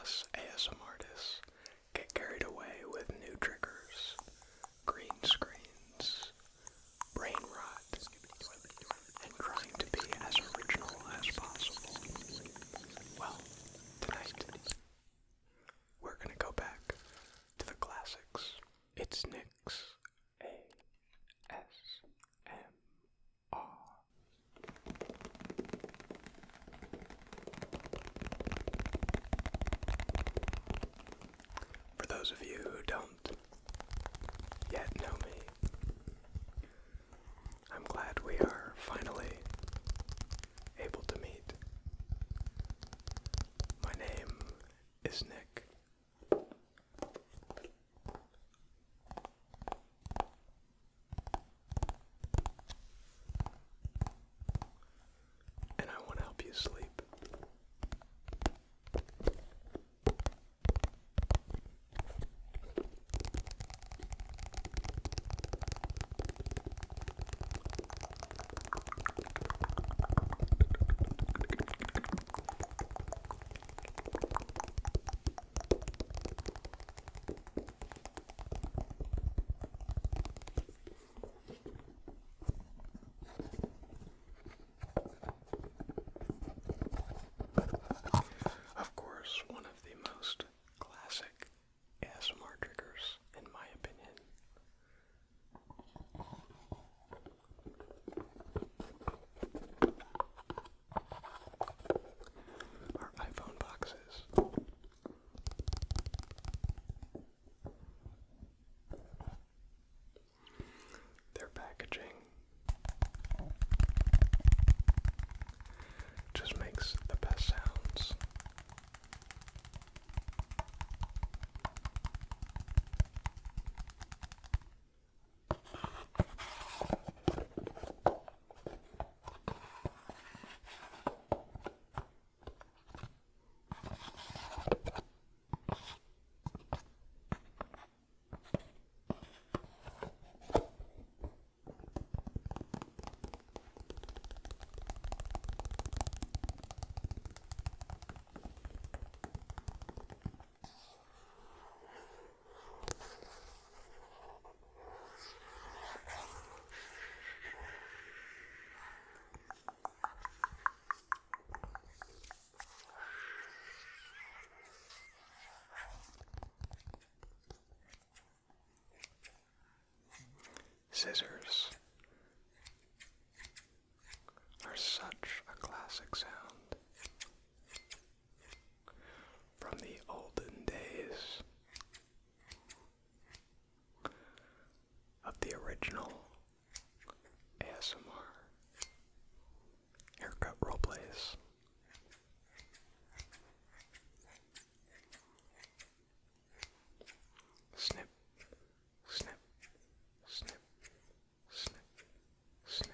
us ASM artists get carried away with new triggers, green screens, brain rot, and trying to be as original as possible. Well, tonight, we're gonna go back to the classics. It's Nick's ASMR. For those of you who don't yet know me, I'm glad we are finally able to meet. My name is Nick. And I want to help you sleep. Of course, one of the most classic ASMR triggers, in my opinion, are iPhone boxes. Their packaging just makes the best sounds. Scissors are such a classic sound from the olden days of the original ASMR haircut roleplays. Snip, snip, snip, snip, snip.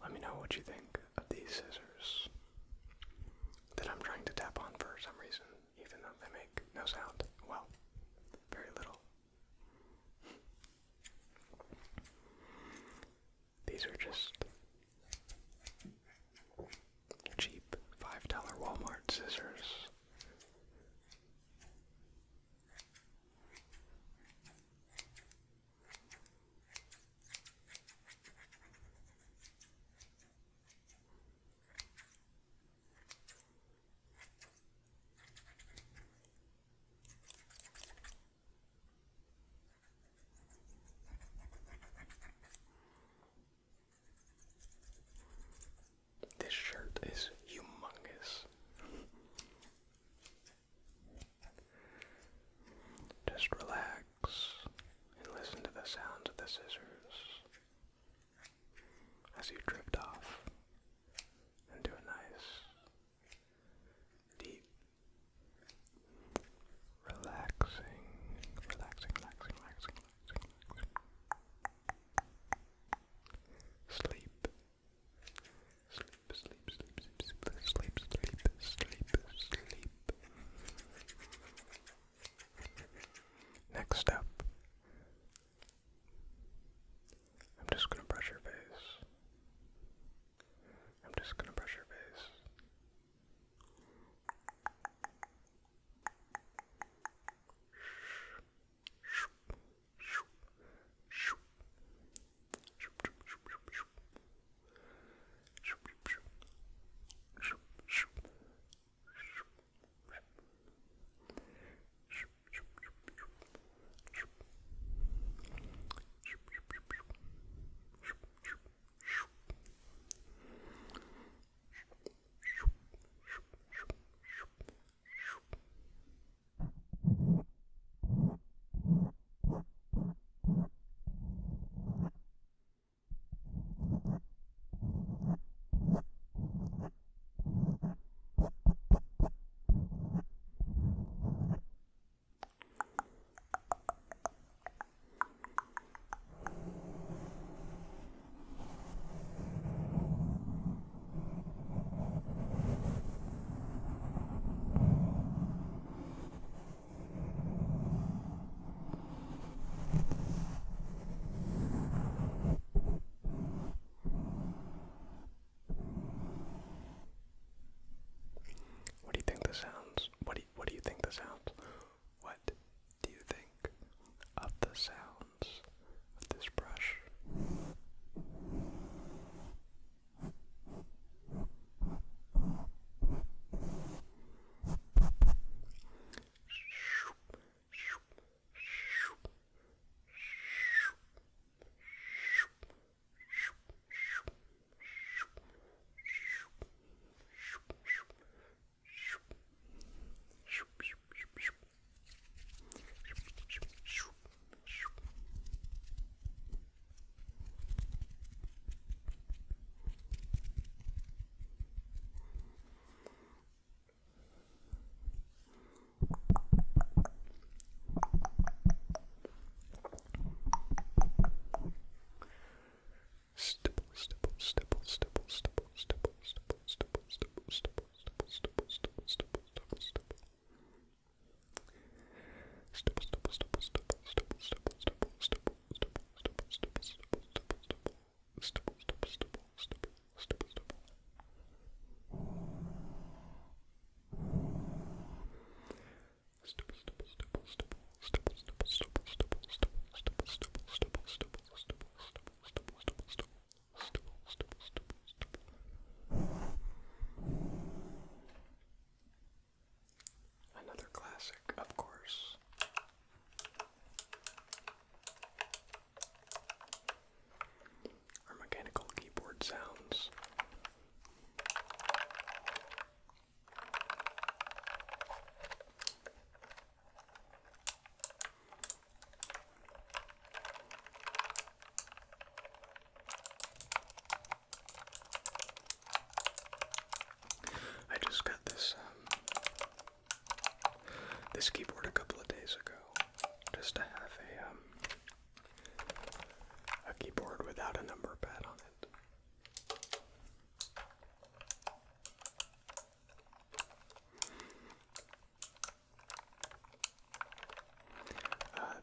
Let me know what you think of these scissors that I'm trying to tap on for some reason, even though they make no sound. Well, very little. These are just cheap $5 Walmart scissors. this keyboard a couple of days ago, just to have a keyboard without a number pad on it.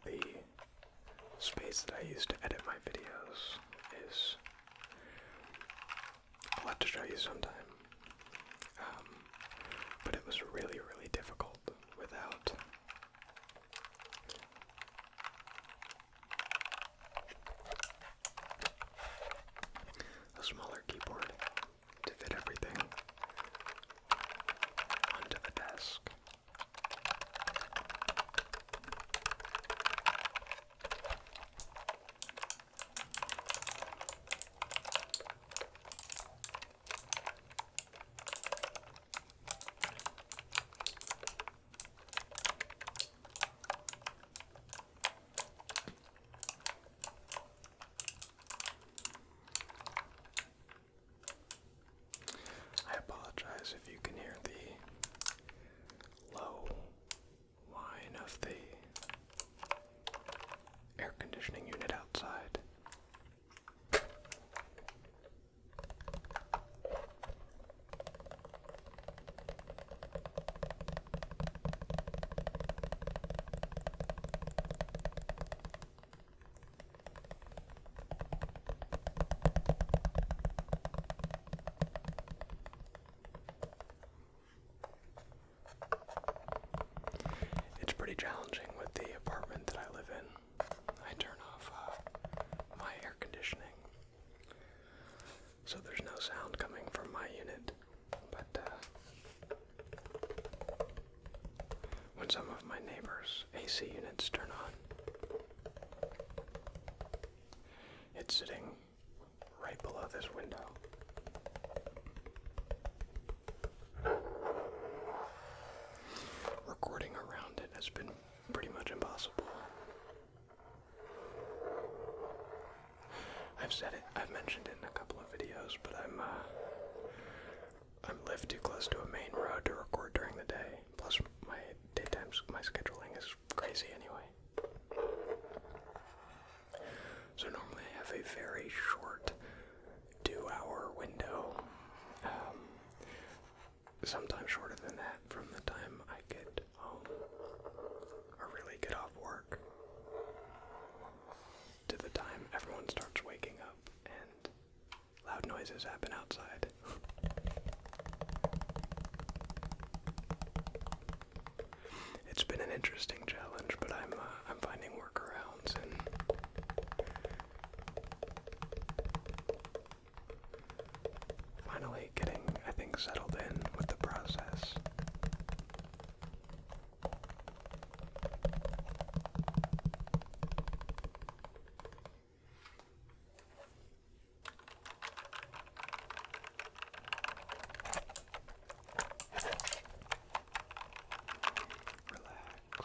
The space that I use to edit my videos is, I'll have to show you sometime, but it was really, really difficult without a smaller keyboard to fit everything onto the desk. I apologize if you can hear the low whine of the air conditioning unit outside. It's pretty challenging with the apartment that I live in. I turn off my air conditioning, so there's no sound coming from my unit, but when some of my neighbors' AC units turn on, it's sitting right below this window. Recording around it has been pretty much impossible. I've mentioned it in a couple of videos, but I'm lived too close to a main road to record during the day. Plus my scheduling is crazy anyway. So normally I have a very short 2-hour window, sometimes shorter than that, from the time I get home or really get off work to the time everyone starts waking up and loud noises happen outside. It's been an interesting challenge, but I'm finding workarounds and finally getting, I think, settled in with the process. Relax.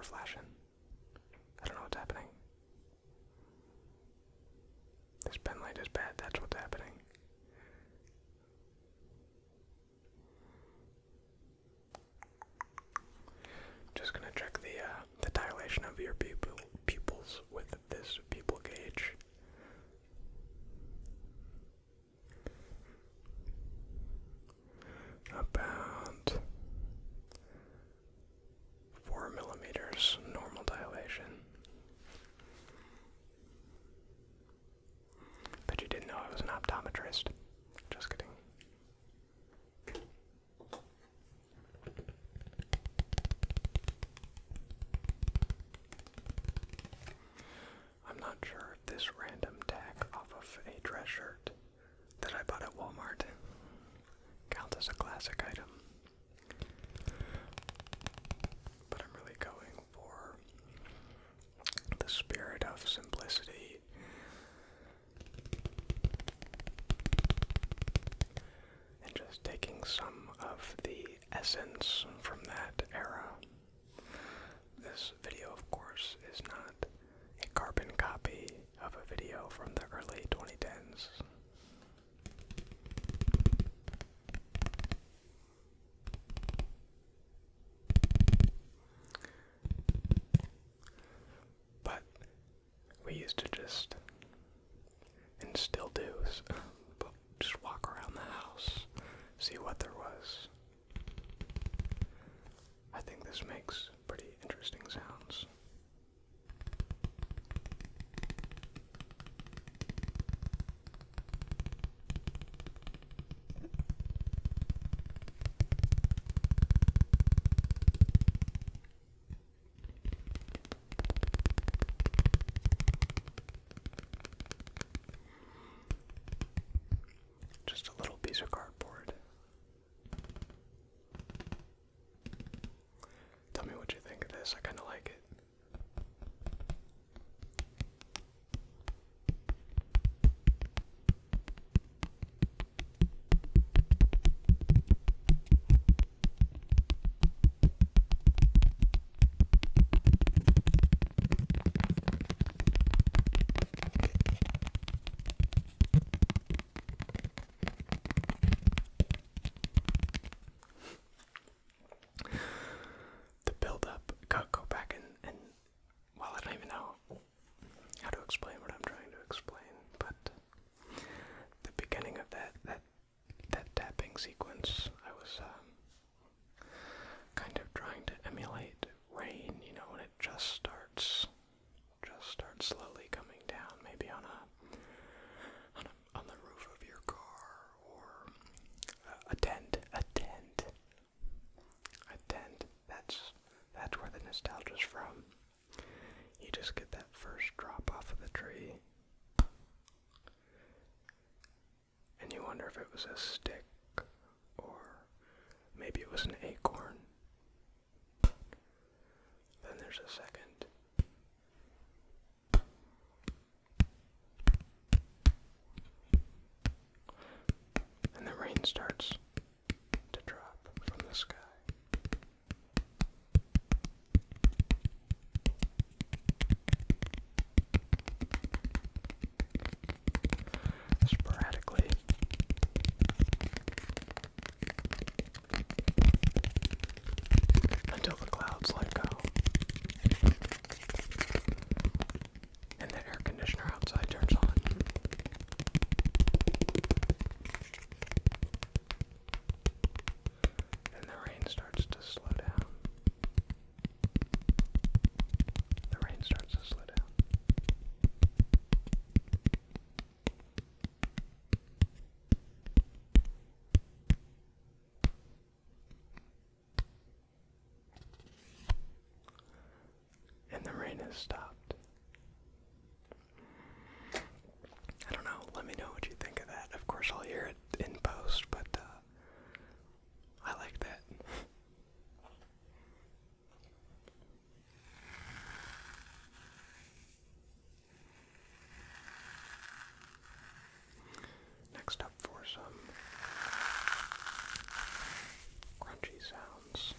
flashing. I don't know what's happening. This pen light is bad, that's what's happening. Just gonna check the dilation of your pupils with this pupil gauge. About 4 millimeters normal dilation. Bet you didn't know I was an optometrist. Just kidding. I'm not sure if this random tag off of a dress shirt that I bought at Walmart counts as a classic item. But I'm really going for the spirit of simplicity and just taking some of the essence from that era. This video, of course, is not a carbon copy of a video from the early 2010s. But we used to just, and still do, just walk around the house, see what there was. I think this makes pretty interesting sounds. Just a little piece of cardboard. Tell me what you think of this. I kind of like it. The build-up, go back and well, I don't even know how to explain what I'm trying to explain, but the beginning of that tapping sequence, I was kind of trying to emulate rain, when it just starts slowly coming down, maybe on the roof of your car, or a tent. That's where the nostalgia's from. You just get that first drop off of the tree, and you wonder if it was a stick, or maybe it was an acorn. Then there's a second. And the rain starts to drop from the sky. Sporadically. Until the clouds let go. And the air conditioner outside turns on. And the rain starts to slow down. The rain starts to slow down. And the rain has stopped. I don't know, let me know what you think of that. Of course I'll hear it in post, but I like that. Next up for some crunchy sounds.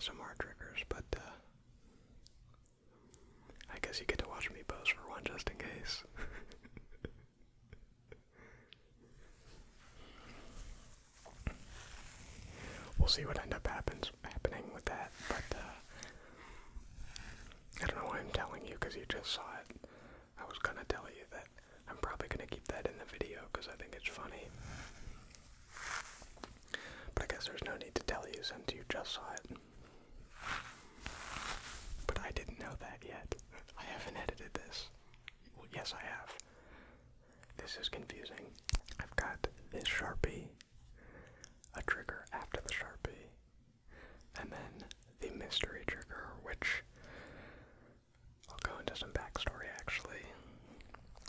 ASMR triggers, but I guess you get to watch me pose for one just in case. We'll see what ends up happening with that, but I don't know why I'm telling you because you just saw it. I was gonna tell you that I'm probably gonna keep that in the video because I think it's funny. But I guess there's no need to tell you since you just saw it. But I didn't know that yet. I haven't edited this. Well, yes, I have. This is confusing. I've got this Sharpie, a trigger after the Sharpie, and then the mystery trigger, which I'll go into some backstory actually.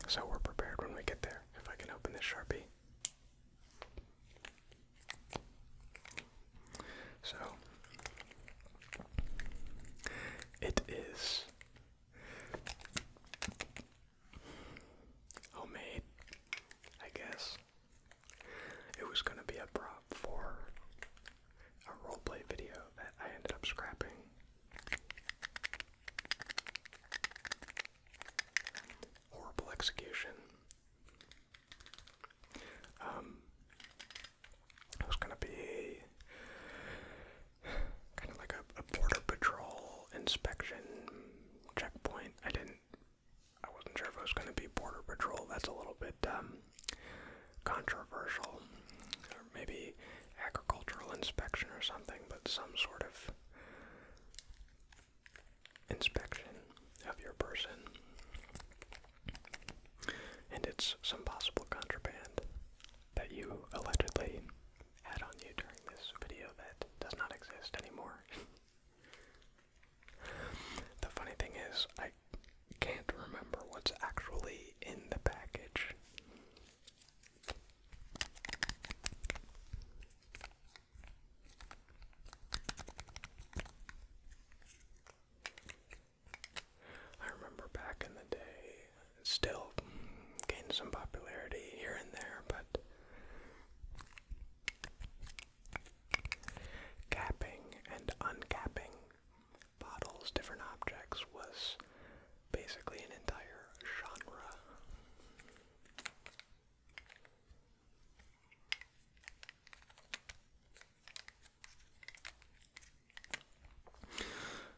So we're prepared when we get there. If I can open this Sharpie. So, it is homemade, I guess. It was going to be a prop for a roleplay video that I ended up scrapping. Horrible execution. It was going to be kind of like a border patrol inspection checkpoint. I wasn't sure if it was going to be border patrol. That's a little bit controversial. Or maybe agricultural inspection or something, but some sort of inspection of your person. And it's some possible contraband that you allegedly had on you during this video that does not exist anymore. The funny thing is, I can't remember what's actually in the package. I remember back in the day, still gained some popularity here and there, but capping and uncapping bottles, different objects, was basically an entire genre.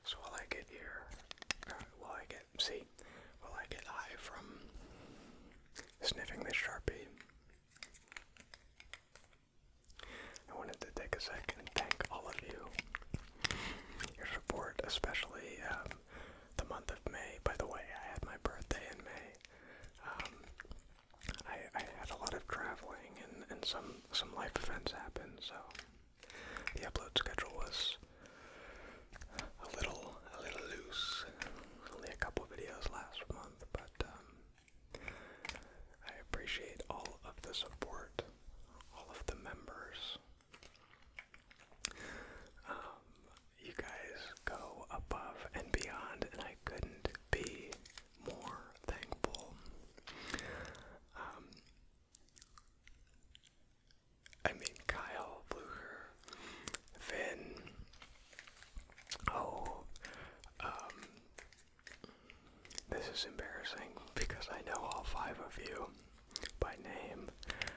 So while I get high from sniffing this Sharpie, I wanted to take a second and thank all of you. Your support, especially the month of May. By the way, I had my birthday in May. I had a lot of traveling and some life events happen, so the upload schedule was a little loose. Only a couple videos last month, but I appreciate all of the support, all of the members. You guys go above and beyond, and I couldn't be more thankful. I mean, Kyle, Blucher, Finn, this is embarrassing because I know all 5 of you by name.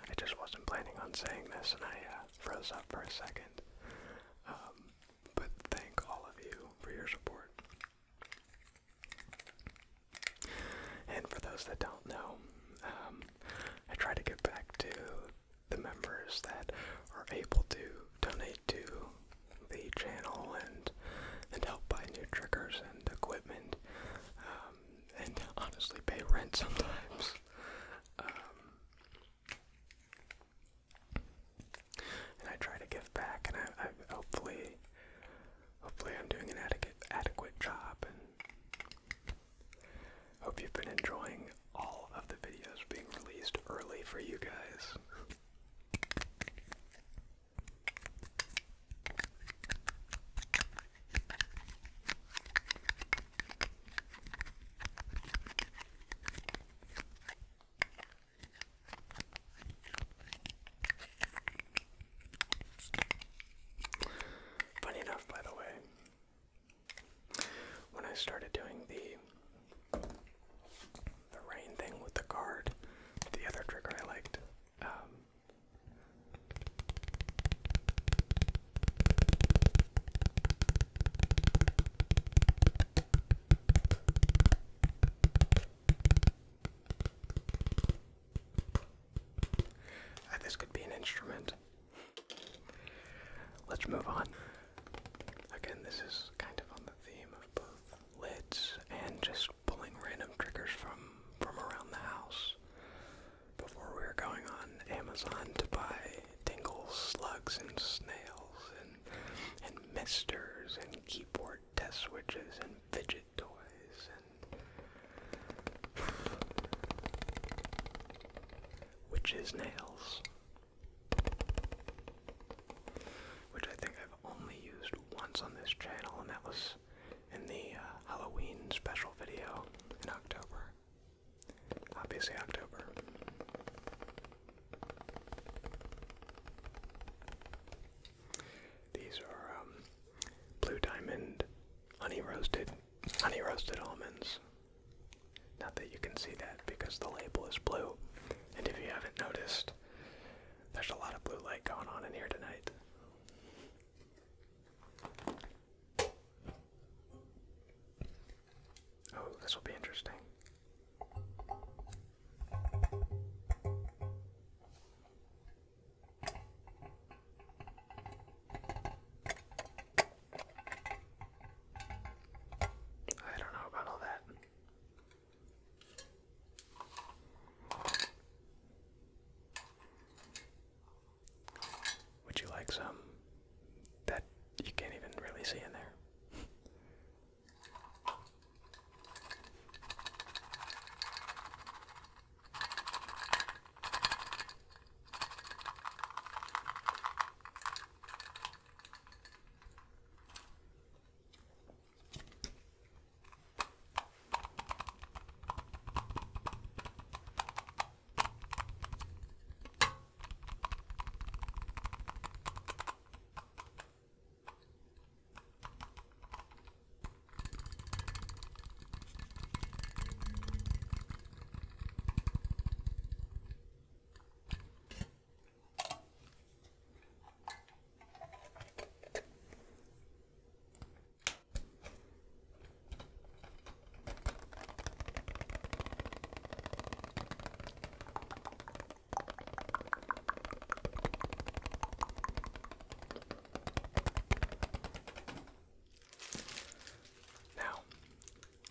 I just wasn't planning on saying this, and I froze up for a second. But thank all of you for your support. And for those that don't know, I try to give back to the members that are able to donate to the channel and help buy new triggers and equipment, and honestly pay rent sometimes. And I try to give back, and I hopefully I'm doing an adequate job, and hope you've been enjoying all of the videos being released early for you guys. Funny enough, by the way, his nails, which I think I've only used once on this channel, and that was in the Halloween special video in October. Obviously October. These are Blue Diamond honey roasted almonds. Not that you can see that because the label is blue, and if you haven't noticed, there's a lot of blue light going on in here tonight. Oh, this will be interesting. I don't know about all that. Would you like some that you can't even really see in there?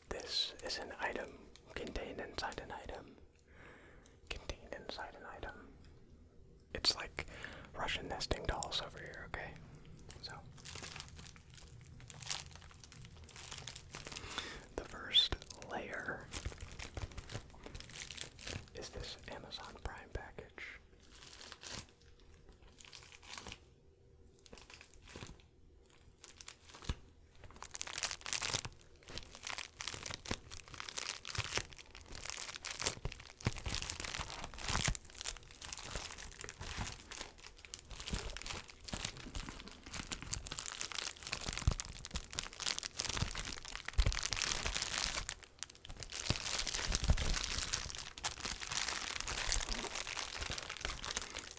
This is an item contained inside an item. Contained inside an item. It's like Russian nesting dolls over here, okay? So, the first layer is this Amazon Prime package.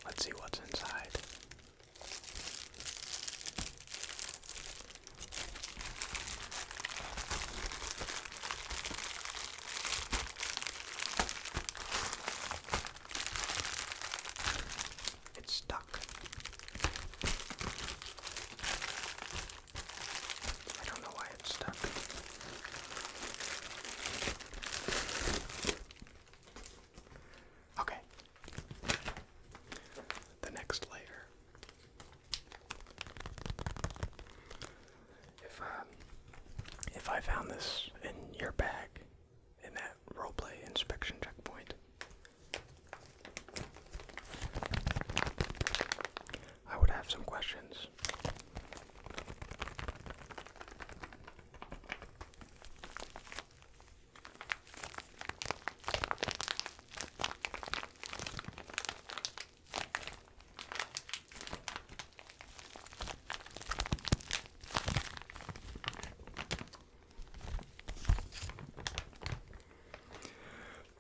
Let's see what's inside. It's stuck. I don't know why it's stuck. Okay. The next layer. If I found this in your bag in that roleplay inspection checkpoint, I would have some questions.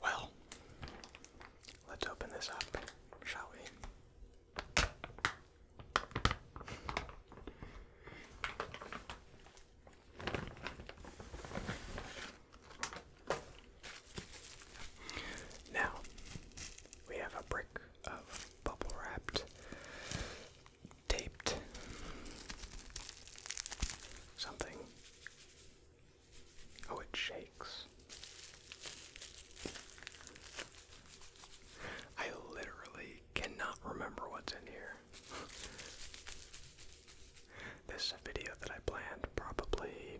Well, let's open this up, shall we? Now, we have a brick of bubble wrapped, taped something. Oh, it shakes. I literally cannot remember what's in here. This is a video that I planned probably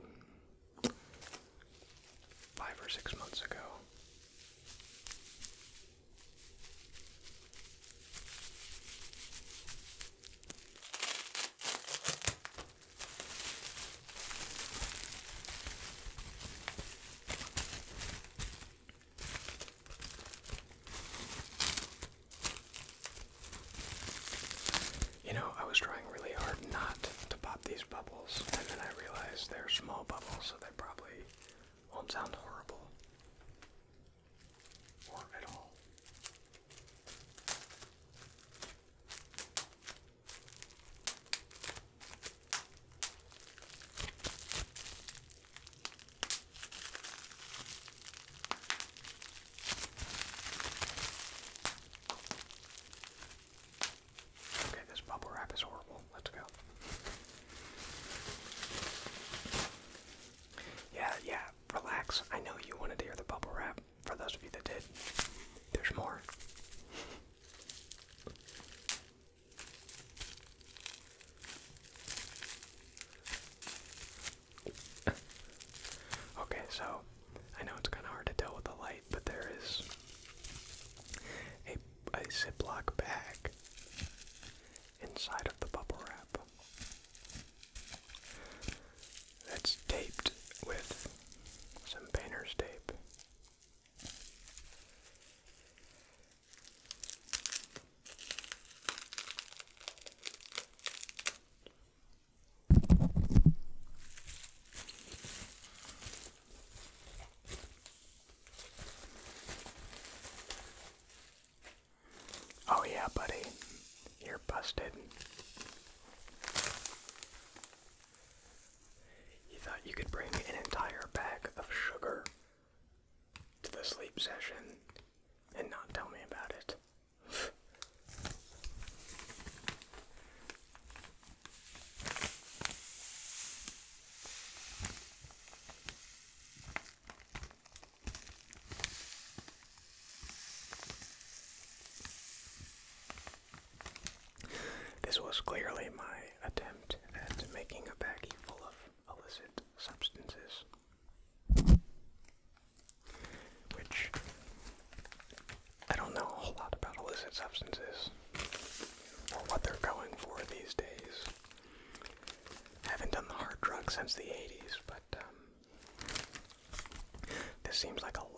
5 or 6 months ago. bubbles, so they probably won't sound horrible. Or at all. Okay, this bubble wrap is horrible. Let's go. Yeah, relax. I know you wanted to hear the bubble wrap. For those of you that did, there's more. Okay, so I know it's kind of hard to tell with the light, but there is a Ziploc bag inside of the bubble wrap that's taped with some painter's tape. Oh yeah, buddy, you're busted. You thought you could bring an entire bag of sugar to the sleep session and not tell me about it. This was clearly my attempt at making a baggie full of illicit substances, which I don't know a whole lot about illicit substances or what they're going for these days. I haven't done the hard drugs since the 80s, but this seems like a